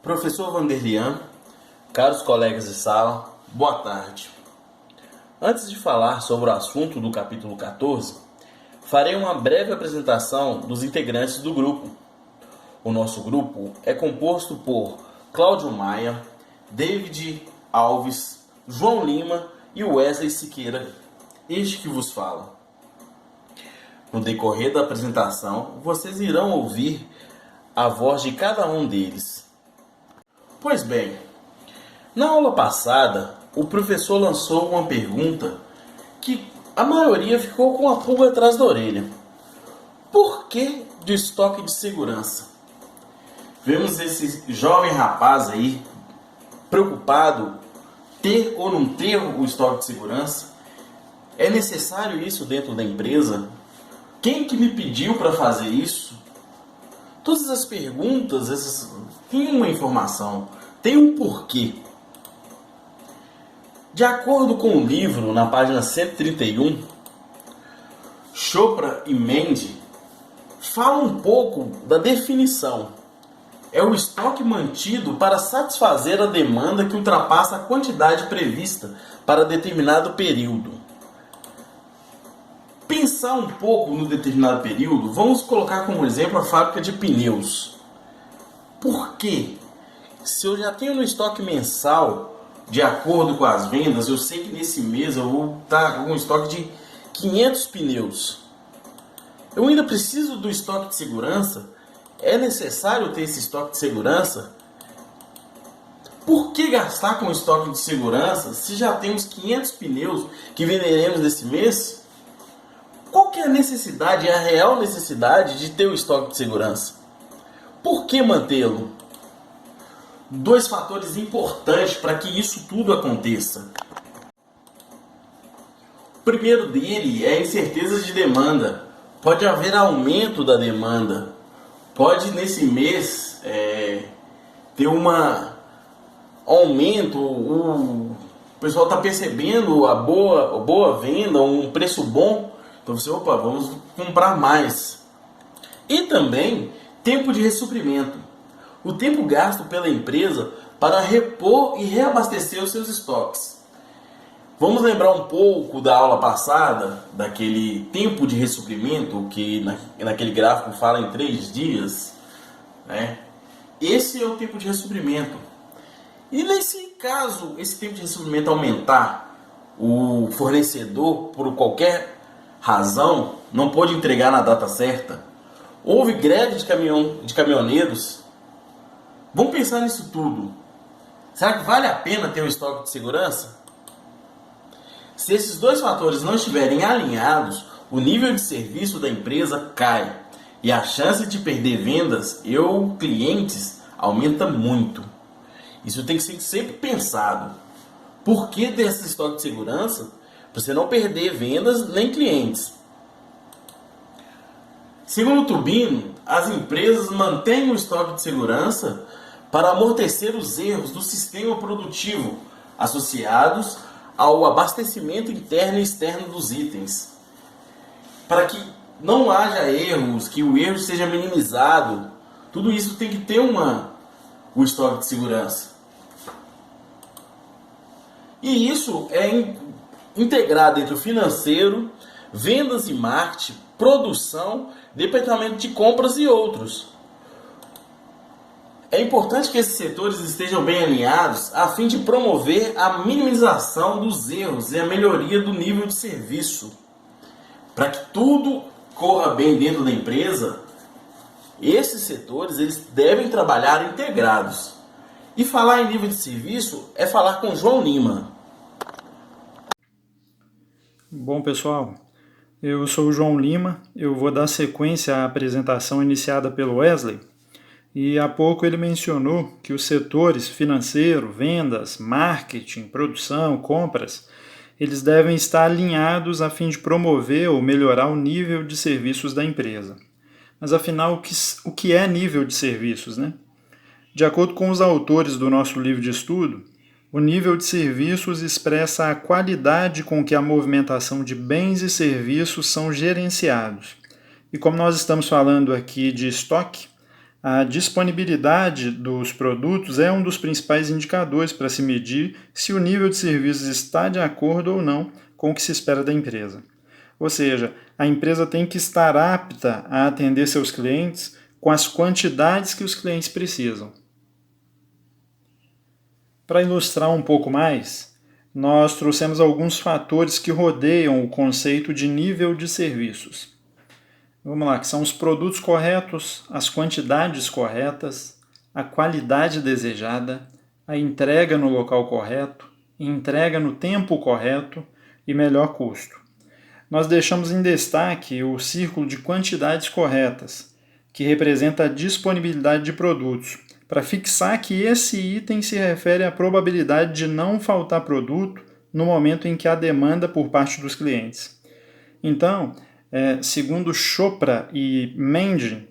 Professor Vanderlian, caros colegas de sala, boa tarde. Antes de falar sobre o assunto do capítulo 14, farei uma breve apresentação dos integrantes do grupo. O nosso grupo é composto por Cláudio Maia, David Alves, João Lima e Wesley Siqueira, este que vos fala. No decorrer da apresentação, vocês irão ouvir a voz de cada um deles. Pois bem, na aula passada, o professor lançou uma pergunta que a maioria ficou com a pulga atrás da orelha. Por que de estoque de segurança? Vemos esse jovem rapaz aí preocupado ter ou não ter o estoque de segurança. É necessário isso dentro da empresa? Quem que me pediu para fazer isso? Todas as perguntas, têm uma informação, tem um porquê. De acordo com o livro, na página 131, Chopra e Mendy falam um pouco da definição. É o estoque mantido para satisfazer a demanda que ultrapassa a quantidade prevista para determinado período. Pensar um pouco no determinado período, vamos colocar como exemplo a fábrica de pneus. Por quê? Se eu já tenho no estoque mensal, de acordo com as vendas, eu sei que nesse mês eu vou estar com um estoque de 500 pneus. Eu ainda preciso do estoque de segurança? É necessário ter esse estoque de segurança? Por que gastar com estoque de segurança se já temos 500 pneus que venderemos nesse mês? Qual que é a necessidade, a real necessidade de ter o estoque de segurança? Por que mantê-lo? Dois fatores importantes para que isso tudo aconteça. O primeiro dele é a incerteza de demanda. Pode haver aumento da demanda. Pode nesse mês ter um aumento. O pessoal está percebendo a boa venda, um preço bom. Então você, vamos comprar mais. E também tempo de ressuprimento. O tempo gasto pela empresa para repor e reabastecer os seus estoques. Vamos lembrar um pouco da aula passada, daquele tempo de ressuprimento, que naquele gráfico fala em 3 dias. Né? Esse é o tempo de ressuprimento. E nesse caso, esse tempo de ressuprimento aumentar, o fornecedor, por qualquer razão, não pôde entregar na data certa, houve greve de caminhoneiros. Vamos pensar nisso tudo. Será que vale a pena ter um estoque de segurança? Se esses dois fatores não estiverem alinhados, o nível de serviço da empresa cai e a chance de perder vendas ou clientes aumenta muito. Isso tem que ser sempre pensado. Por que ter esse estoque de segurança? Para você não perder vendas nem clientes. Segundo o Tubino, as empresas mantêm o estoque de segurança para amortecer os erros do sistema produtivo associados ao abastecimento interno e externo dos itens. Para que não haja erros, que o erro seja minimizado, tudo isso tem que ter o estoque de segurança. E isso é integrado entre o financeiro, vendas e marketing, produção, departamento de compras e outros. É importante que esses setores estejam bem alinhados a fim de promover a minimização dos erros e a melhoria do nível de serviço. Para que tudo corra bem dentro da empresa, esses setores eles devem trabalhar integrados. E falar em nível de serviço é falar com João Lima. Bom, pessoal, eu sou o João Lima, eu vou dar sequência à apresentação iniciada pelo Wesley. E há pouco ele mencionou que os setores financeiro, vendas, marketing, produção, compras, eles devem estar alinhados a fim de promover ou melhorar o nível de serviços da empresa. Mas afinal, o que é nível de serviços, né? De acordo com os autores do nosso livro de estudo, o nível de serviços expressa a qualidade com que a movimentação de bens e serviços são gerenciados. E como nós estamos falando aqui de estoque, a disponibilidade dos produtos é um dos principais indicadores para se medir se o nível de serviços está de acordo ou não com o que se espera da empresa. Ou seja, a empresa tem que estar apta a atender seus clientes com as quantidades que os clientes precisam. Para ilustrar um pouco mais, nós trouxemos alguns fatores que rodeiam o conceito de nível de serviços. Vamos lá, que são os produtos corretos, as quantidades corretas, a qualidade desejada, a entrega no local correto, entrega no tempo correto e melhor custo. Nós deixamos em destaque o círculo de quantidades corretas, que representa a disponibilidade de produtos, para fixar que esse item se refere à probabilidade de não faltar produto no momento em que há demanda por parte dos clientes. Então, segundo Chopra e Mendin,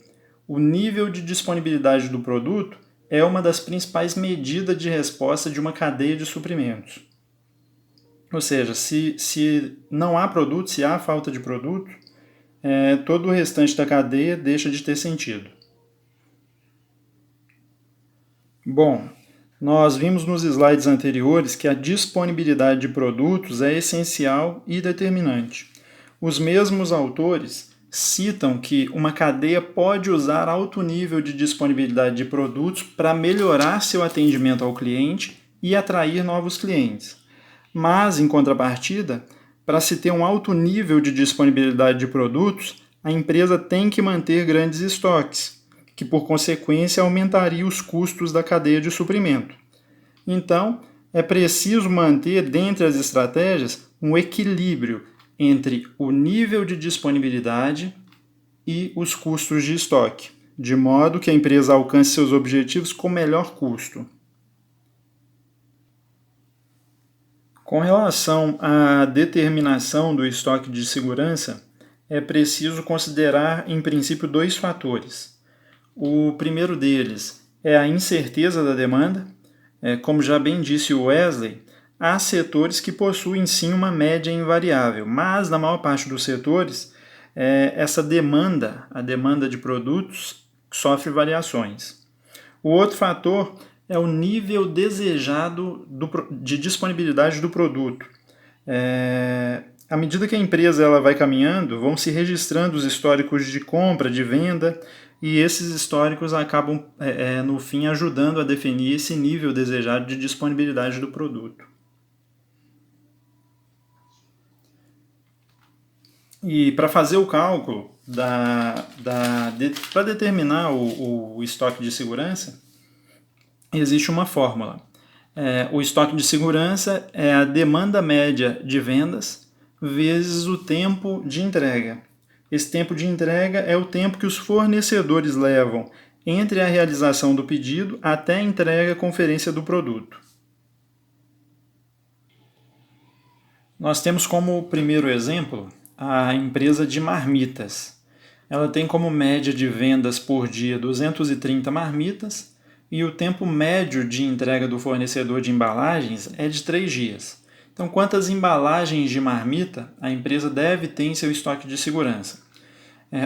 o nível de disponibilidade do produto é uma das principais medidas de resposta de uma cadeia de suprimentos. Ou seja, se não há produto, se há falta de produto, todo o restante da cadeia deixa de ter sentido. Bom, nós vimos nos slides anteriores que a disponibilidade de produtos é essencial e determinante. Os mesmos autores citam que uma cadeia pode usar alto nível de disponibilidade de produtos para melhorar seu atendimento ao cliente e atrair novos clientes. Mas, em contrapartida, para se ter um alto nível de disponibilidade de produtos, a empresa tem que manter grandes estoques, que por consequência aumentaria os custos da cadeia de suprimento. Então, é preciso manter, dentre as estratégias, um equilíbrio entre o nível de disponibilidade e os custos de estoque, de modo que a empresa alcance seus objetivos com melhor custo. Com relação à determinação do estoque de segurança, é preciso considerar, em princípio, dois fatores. O primeiro deles é a incerteza da demanda. Como já bem disse o Wesley, há setores que possuem sim uma média invariável, mas na maior parte dos setores, essa demanda, a demanda de produtos, sofre variações. O outro fator é o nível desejado de disponibilidade do produto. À medida que a empresa ela vai caminhando, vão se registrando os históricos de compra, de venda, e esses históricos acabam, no fim, ajudando a definir esse nível desejado de disponibilidade do produto. E para fazer o cálculo, para determinar o estoque de segurança, existe uma fórmula. O estoque de segurança é a demanda média de vendas vezes o tempo de entrega. Esse tempo de entrega é o tempo que os fornecedores levam entre a realização do pedido até a entrega e conferência do produto. Nós temos como primeiro exemplo a empresa de marmitas. Ela tem como média de vendas por dia 230 marmitas e o tempo médio de entrega do fornecedor de embalagens é de 3 dias. Então, quantas embalagens de marmita a empresa deve ter em seu estoque de segurança?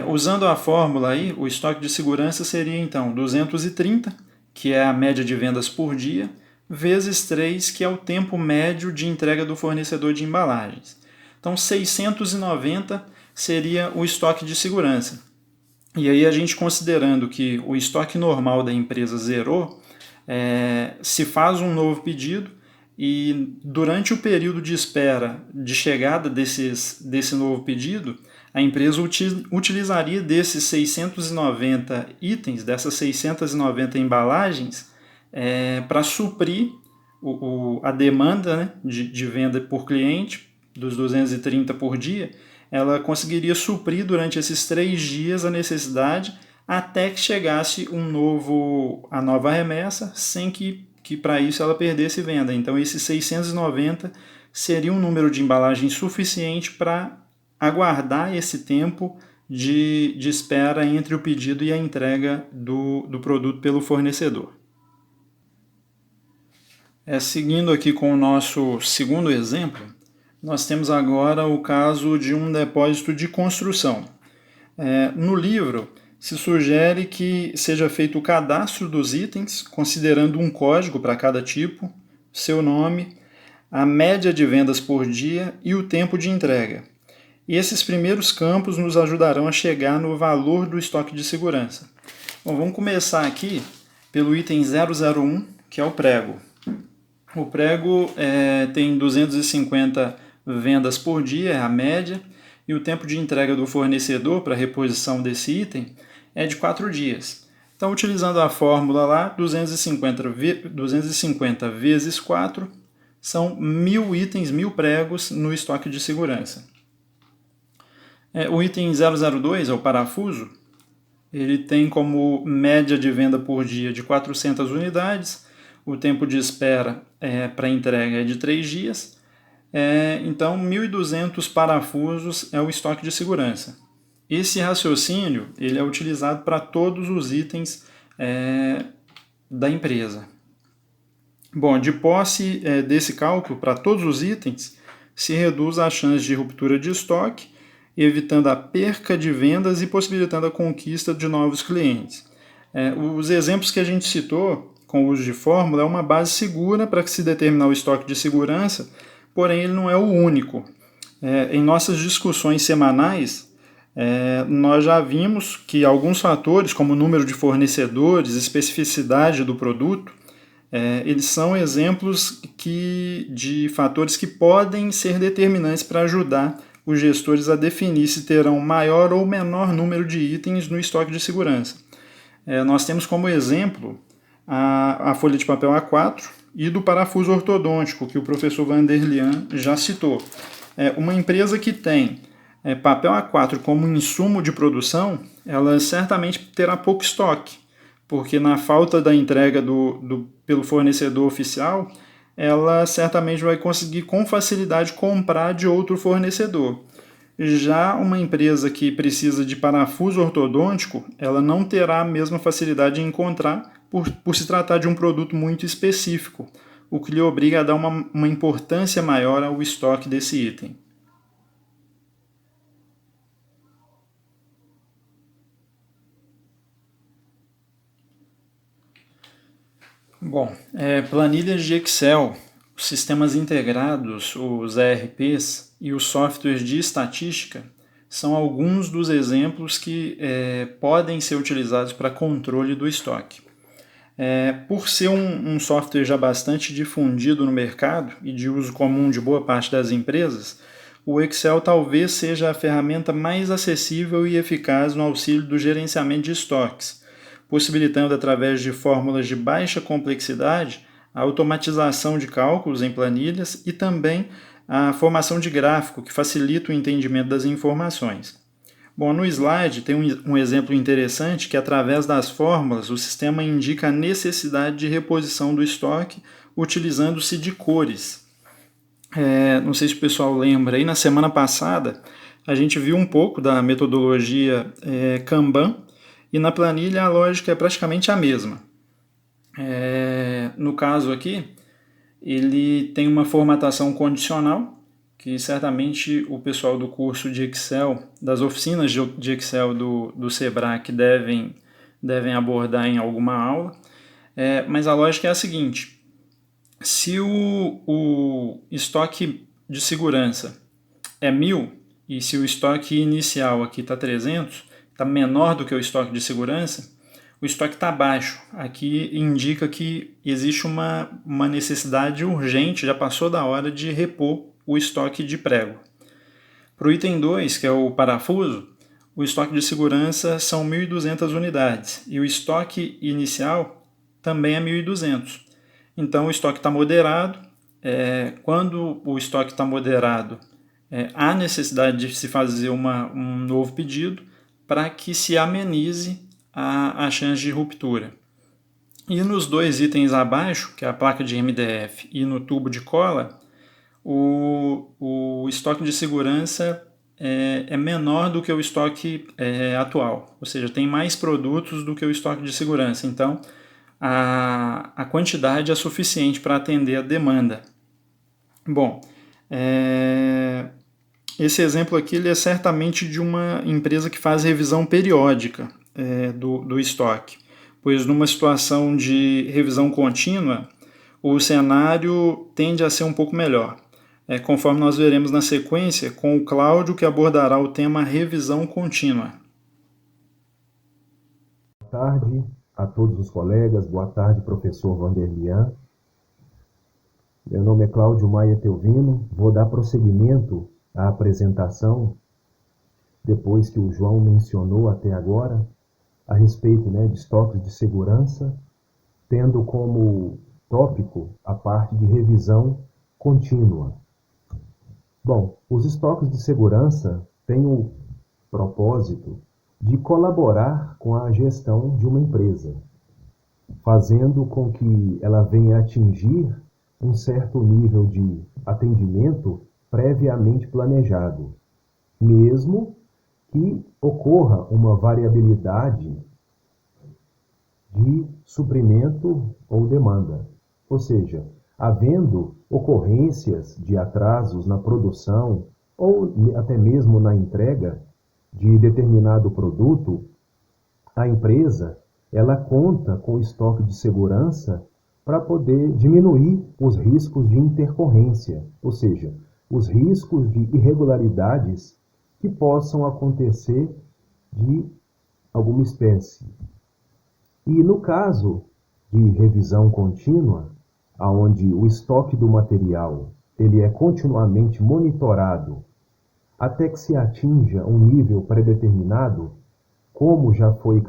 Usando a fórmula aí, o estoque de segurança seria então 230, que é a média de vendas por dia, vezes 3, que é o tempo médio de entrega do fornecedor de embalagens. Então, 690 seria o estoque de segurança. E aí a gente considerando que o estoque normal da empresa zerou, se faz um novo pedido e durante o período de espera de chegada desse novo pedido, a empresa utilizaria desses 690 itens, dessas 690 embalagens, para suprir a demanda, né, de venda por cliente, dos 230 por dia. Ela conseguiria suprir durante esses 3 dias a necessidade até que chegasse a nova remessa, sem que para isso ela perdesse venda. Então, esses 690 seria um número de embalagens suficiente para aguardar esse tempo de espera entre o pedido e a entrega do produto pelo fornecedor. Seguindo aqui com o nosso segundo exemplo, nós temos agora o caso de um depósito de construção. No livro, se sugere que seja feito o cadastro dos itens, considerando um código para cada tipo, seu nome, a média de vendas por dia e o tempo de entrega. E esses primeiros campos nos ajudarão a chegar no valor do estoque de segurança. Bom, vamos começar aqui pelo item 001, que é o prego. O prego tem 250 vendas por dia, é a média, e o tempo de entrega do fornecedor para reposição desse item é de 4 dias. Então, utilizando a fórmula lá, 250 vezes 4 são 1.000 itens, 1.000 pregos no estoque de segurança. O item 002 é o parafuso. Ele tem como média de venda por dia de 400 unidades, o tempo de espera para entrega é de 3 dias, então 1.200 parafusos é o estoque de segurança. Esse raciocínio ele é utilizado para todos os itens da empresa. Bom, de posse desse cálculo para todos os itens, se reduz a chance de ruptura de estoque, evitando a perca de vendas e possibilitando a conquista de novos clientes. Os exemplos que a gente citou com o uso de fórmula é uma base segura para que se determinar o estoque de segurança, porém ele não é o único. Em nossas discussões semanais, nós já vimos que alguns fatores, como o número de fornecedores, especificidade do produto, eles são exemplos de fatores que podem ser determinantes para ajudar os gestores a definir se terão maior ou menor número de itens no estoque de segurança. Nós temos como exemplo a folha de papel A4 e do parafuso ortodôntico, que o professor Vanderlian já citou. Uma empresa que tem papel A4 como insumo de produção, ela certamente terá pouco estoque, porque na falta da entrega pelo fornecedor oficial, ela certamente vai conseguir com facilidade comprar de outro fornecedor. Já uma empresa que precisa de parafuso ortodôntico, ela não terá a mesma facilidade em encontrar por se tratar de um produto muito específico, o que lhe obriga a dar uma importância maior ao estoque desse item. Bom, planilhas de Excel, os sistemas integrados, os ERPs e os softwares de estatística são alguns dos exemplos que podem ser utilizados para controle do estoque. Por ser um software já bastante difundido no mercado e de uso comum de boa parte das empresas, o Excel talvez seja a ferramenta mais acessível e eficaz no auxílio do gerenciamento de estoques, possibilitando, através de fórmulas de baixa complexidade, a automatização de cálculos em planilhas e também a formação de gráfico, que facilita o entendimento das informações. Bom, no slide tem um exemplo interessante que, através das fórmulas, o sistema indica a necessidade de reposição do estoque utilizando-se de cores. Não sei se o pessoal lembra, aí na semana passada a gente viu um pouco da metodologia Kanban, e na planilha a lógica é praticamente a mesma. No caso aqui, ele tem uma formatação condicional, que certamente o pessoal do curso de Excel, das oficinas de Excel do Sebrae devem abordar em alguma aula, mas a lógica é a seguinte: se o estoque de segurança é 1.000 e se o estoque inicial aqui está 300, está menor do que o estoque de segurança, o estoque está baixo. Aqui indica que existe uma necessidade urgente, já passou da hora de repor o estoque de prego. Para o item 2, que é o parafuso, o estoque de segurança são 1.200 unidades e o estoque inicial também é 1.200. Então o estoque está moderado. Quando o estoque está moderado, há necessidade de se fazer um novo pedido para que se amenize a chance de ruptura. E nos dois itens abaixo, que é a placa de MDF e no tubo de cola, o estoque de segurança é menor do que o estoque atual, ou seja, tem mais produtos do que o estoque de segurança. Então, a quantidade é suficiente para atender a demanda. Bom, esse exemplo aqui ele é certamente de uma empresa que faz revisão periódica. do estoque, pois numa situação de revisão contínua, o cenário tende a ser um pouco melhor, conforme nós veremos na sequência com o Cláudio, que abordará o tema revisão contínua. Boa tarde a todos os colegas, boa tarde, professor Vanderlian. Meu nome é Cláudio Maia Teovino, vou dar prosseguimento à apresentação, depois que o João mencionou até agora, a respeito de estoques de segurança, tendo como tópico a parte de revisão contínua. Bom, os estoques de segurança têm o propósito de colaborar com a gestão de uma empresa, fazendo com que ela venha atingir um certo nível de atendimento previamente planejado, mesmo que ocorra uma variabilidade de suprimento ou demanda. Ou seja, havendo ocorrências de atrasos na produção ou até mesmo na entrega de determinado produto, a empresa ela conta com estoque de segurança para poder diminuir os riscos de intercorrência, ou seja, os riscos de irregularidades que possam acontecer de alguma espécie. E no caso de revisão contínua, onde o estoque do material ele é continuamente monitorado até que se atinja um nível pré-determinado, como já foi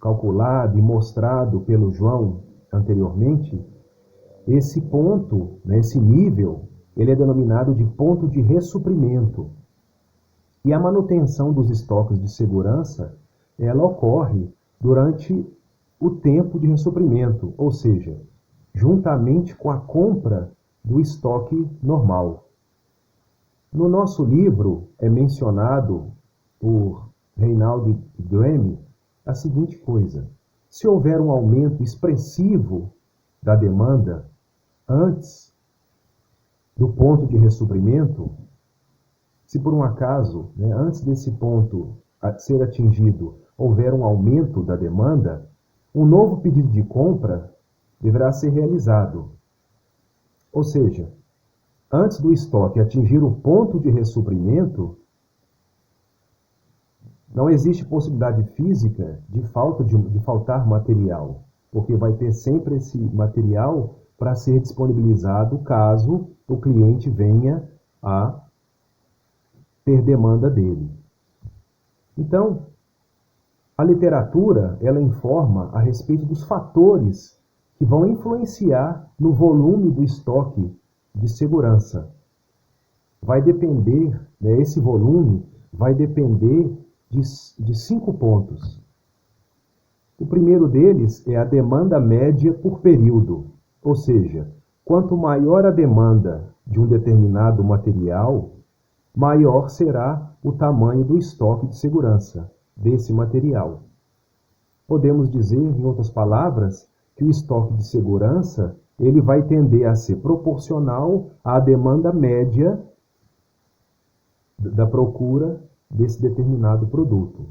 calculado e mostrado pelo João anteriormente, esse ponto, esse nível, ele é denominado de ponto de ressuprimento. E a manutenção dos estoques de segurança, ela ocorre durante o tempo de ressuprimento, ou seja, juntamente com a compra do estoque normal. No nosso livro é mencionado por Reinaldo Graham a seguinte coisa: se houver um aumento expressivo da demanda antes do ponto de ressuprimento, se por um acaso, antes desse ponto a ser atingido, houver um aumento da demanda, um novo pedido de compra deverá ser realizado. Ou seja, antes do estoque atingir o ponto de ressuprimento, não existe possibilidade física de faltar material, porque vai ter sempre esse material para ser disponibilizado caso o cliente venha a ter demanda dele. Então, a literatura ela informa a respeito dos fatores que vão influenciar no volume do estoque de segurança. Vai depender, esse volume vai depender de 5 pontos. O primeiro deles é a demanda média por período, ou seja, quanto maior a demanda de um determinado material, maior será o tamanho do estoque de segurança desse material. Podemos dizer, em outras palavras, que o estoque de segurança ele vai tender a ser proporcional à demanda média da procura desse determinado produto.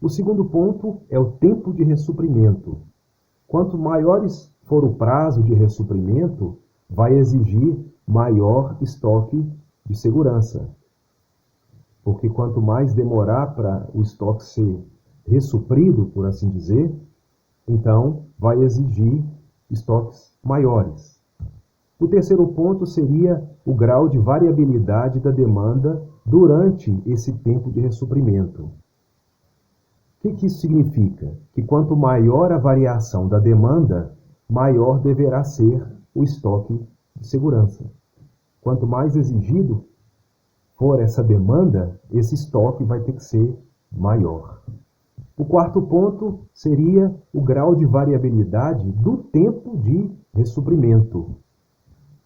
O segundo ponto é o tempo de ressuprimento. Quanto maiores for o prazo de ressuprimento, vai exigir maior estoque de segurança. Porque quanto mais demorar para o estoque ser ressuprido, por assim dizer, então vai exigir estoques maiores. O terceiro ponto seria o grau de variabilidade da demanda durante esse tempo de ressuprimento. O que isso significa? Que quanto maior a variação da demanda, maior deverá ser o estoque de segurança. Quanto mais exigido for essa demanda, esse estoque vai ter que ser maior. O quarto ponto seria o grau de variabilidade do tempo de ressuprimento.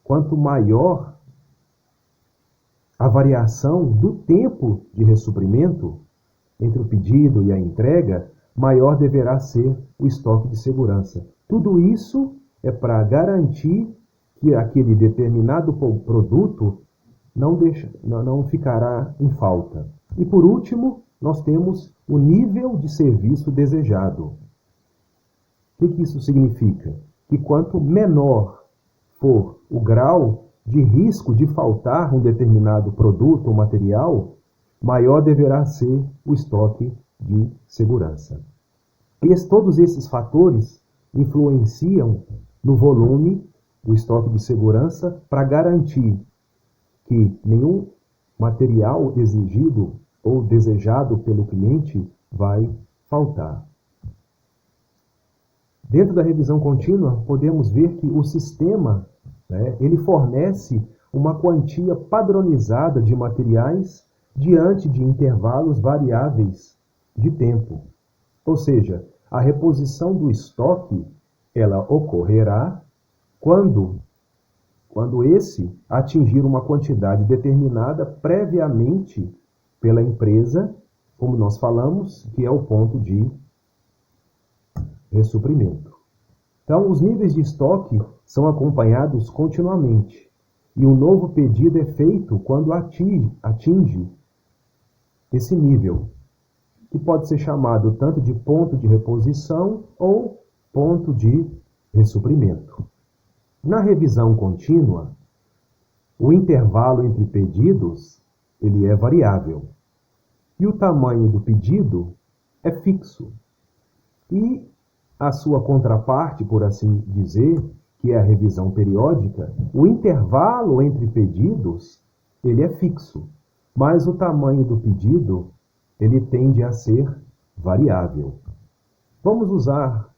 Quanto maior a variação do tempo de ressuprimento entre o pedido e a entrega, maior deverá ser o estoque de segurança. Tudo isso é para garantir que aquele determinado produto não ficará em falta. E por último, nós temos o nível de serviço desejado. O que isso significa? Que quanto menor for o grau de risco de faltar um determinado produto ou material, maior deverá ser o estoque de segurança. Todos esses fatores influenciam no volume do estoque de segurança para garantir que nenhum material exigido ou desejado pelo cliente vai faltar. Dentro da revisão contínua, podemos ver que o sistema, ele fornece uma quantia padronizada de materiais diante de intervalos variáveis de tempo. Ou seja, a reposição do estoque, ela ocorrerá quando esse atingir uma quantidade determinada previamente pela empresa, como nós falamos, que é o ponto de ressuprimento. Então, os níveis de estoque são acompanhados continuamente e um novo pedido é feito quando atinge esse nível, que pode ser chamado tanto de ponto de reposição ou ponto de ressuprimento. Na revisão contínua, o intervalo entre pedidos ele é variável e o tamanho do pedido é fixo. E a sua contraparte, por assim dizer, que é a revisão periódica, o intervalo entre pedidos ele é fixo, mas o tamanho do pedido ele tende a ser variável. Vamos usar,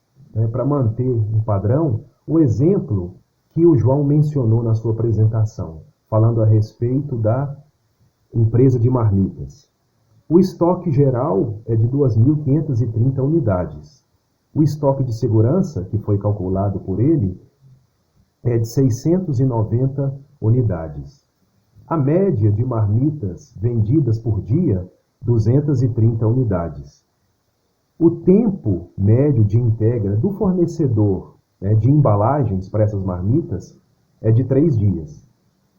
para manter um padrão, o exemplo que o João mencionou na sua apresentação, falando a respeito da empresa de marmitas. O estoque geral é de 2.530 unidades. O estoque de segurança, que foi calculado por ele, é de 690 unidades. A média de marmitas vendidas por dia, 230 unidades. O tempo médio de entrega do fornecedor de embalagens para essas marmitas é de 3 dias.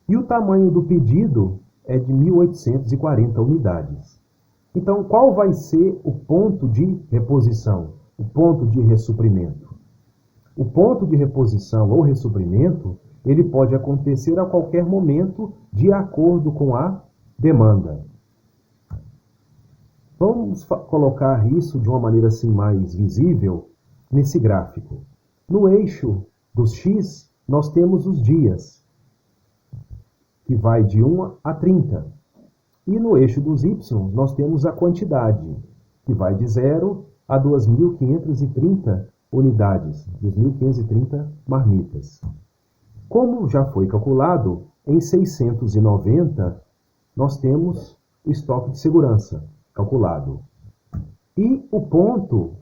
E o tamanho do pedido é de 1.840 unidades. Então, qual vai ser o ponto de reposição, o ponto de ressuprimento? O ponto de reposição ou ressuprimento, ele pode acontecer a qualquer momento de acordo com a demanda. Vamos colocar isso de uma maneira assim mais visível nesse gráfico. No eixo dos X, nós temos os dias, que vai de 1 a 30. E no eixo dos Y, nós temos a quantidade, que vai de 0 a 2.530 unidades, 2.530 marmitas. Como já foi calculado, em 690, nós temos o estoque de segurança calculado. E o ponto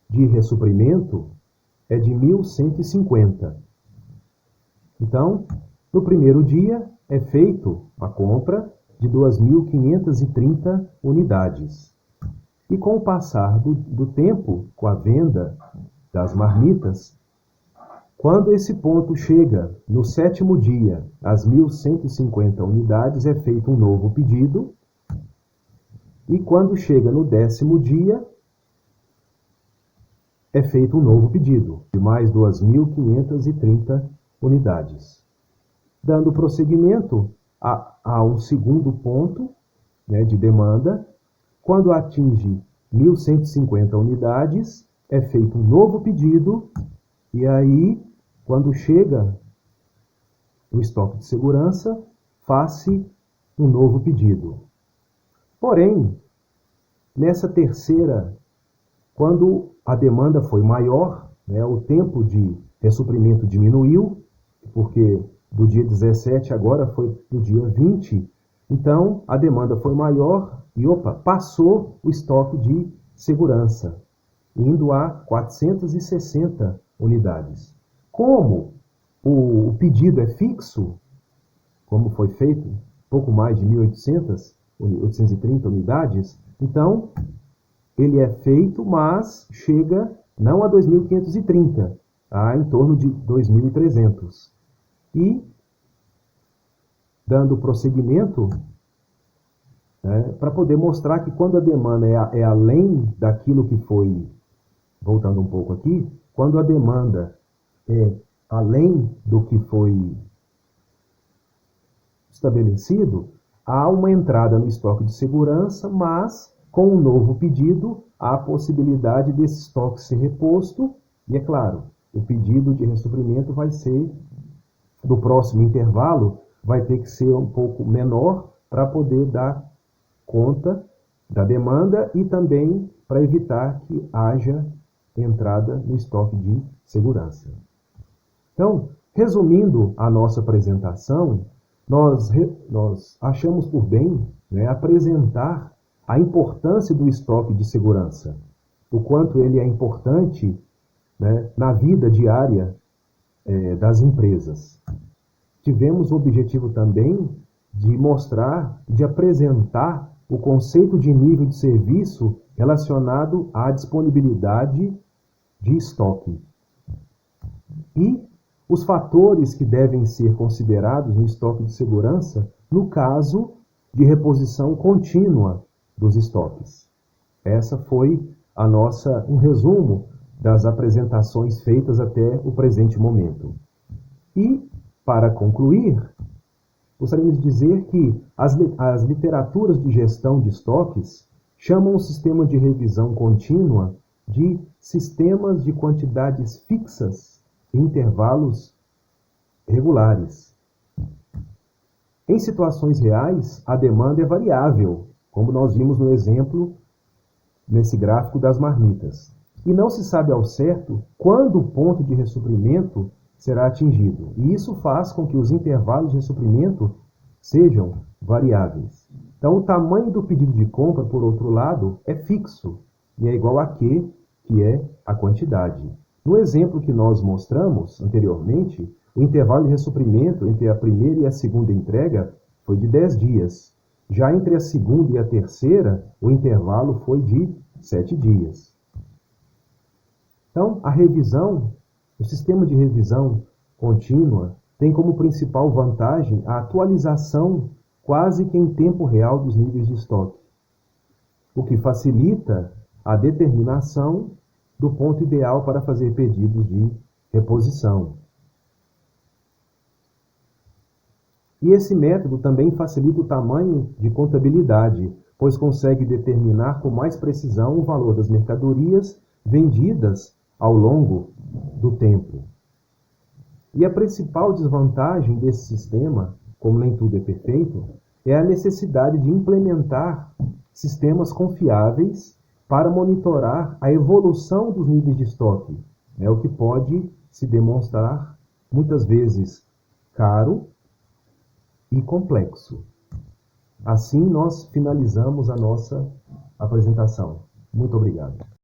de ressuprimento é de 1.150. Então, no primeiro dia é feito a compra de 2.530 unidades. E com o passar do tempo, com a venda das marmitas, quando esse ponto chega no 7º dia, às 1.150 unidades, é feito um novo pedido. E quando chega no 10º dia, é feito um novo pedido, de mais 2.530 unidades. Dando prosseguimento a um segundo ponto de demanda, quando atinge 1.150 unidades, é feito um novo pedido, e aí, quando chega o estoque de segurança, faz-se um novo pedido. Porém, nessa terceira, quando a demanda foi maior, o tempo de ressuprimento diminuiu, porque do dia 17 agora foi do dia 20, então a demanda foi maior e passou o estoque de segurança, indo a 460 unidades. Como o pedido é fixo, como foi feito, pouco mais de 1.830 unidades, então ele é feito, mas chega não a 2.530, a em torno de 2.300. E, dando prosseguimento, né, para poder mostrar que quando a demanda é além daquilo que foi, voltando um pouco aqui, quando a demanda é além do que foi estabelecido, há uma entrada no estoque de segurança, mas com um novo pedido, há a possibilidade desse estoque ser reposto, e é claro, o pedido de ressuprimento vai ser, do próximo intervalo, vai ter que ser um pouco menor para poder dar conta da demanda e também para evitar que haja entrada no estoque de segurança. Então, resumindo a nossa apresentação, nós achamos por bem, né, apresentar a importância do estoque de segurança, o quanto ele é importante, né, na vida diária das empresas. Tivemos o objetivo também de mostrar, de apresentar o conceito de nível de serviço relacionado à disponibilidade de estoque. E os fatores que devem ser considerados no estoque de segurança no caso de reposição contínua dos estoques. Essa foi um resumo das apresentações feitas até o presente momento. E, para concluir, gostaríamos de dizer que as literaturas de gestão de estoques chamam o sistema de revisão contínua de sistemas de quantidades fixas em intervalos regulares. Em situações reais, a demanda é variável, como nós vimos no exemplo nesse gráfico das marmitas. E não se sabe ao certo quando o ponto de ressuprimento será atingido. E isso faz com que os intervalos de ressuprimento sejam variáveis. Então, o tamanho do pedido de compra, por outro lado, é fixo e é igual a Q, que é a quantidade. No exemplo que nós mostramos anteriormente, o intervalo de ressuprimento entre a primeira e a segunda entrega foi de 10 dias. Já entre a segunda e a terceira, o intervalo foi de 7 dias. Então, o sistema de revisão contínua tem como principal vantagem a atualização quase que em tempo real dos níveis de estoque, o que facilita a determinação do ponto ideal para fazer pedidos de reposição. E esse método também facilita o tamanho de contabilidade, pois consegue determinar com mais precisão o valor das mercadorias vendidas ao longo do tempo. E a principal desvantagem desse sistema, como nem tudo é perfeito, é a necessidade de implementar sistemas confiáveis para monitorar a evolução dos níveis de estoque, o que pode se demonstrar muitas vezes caro e complexo. Assim, nós finalizamos a nossa apresentação. Muito obrigado.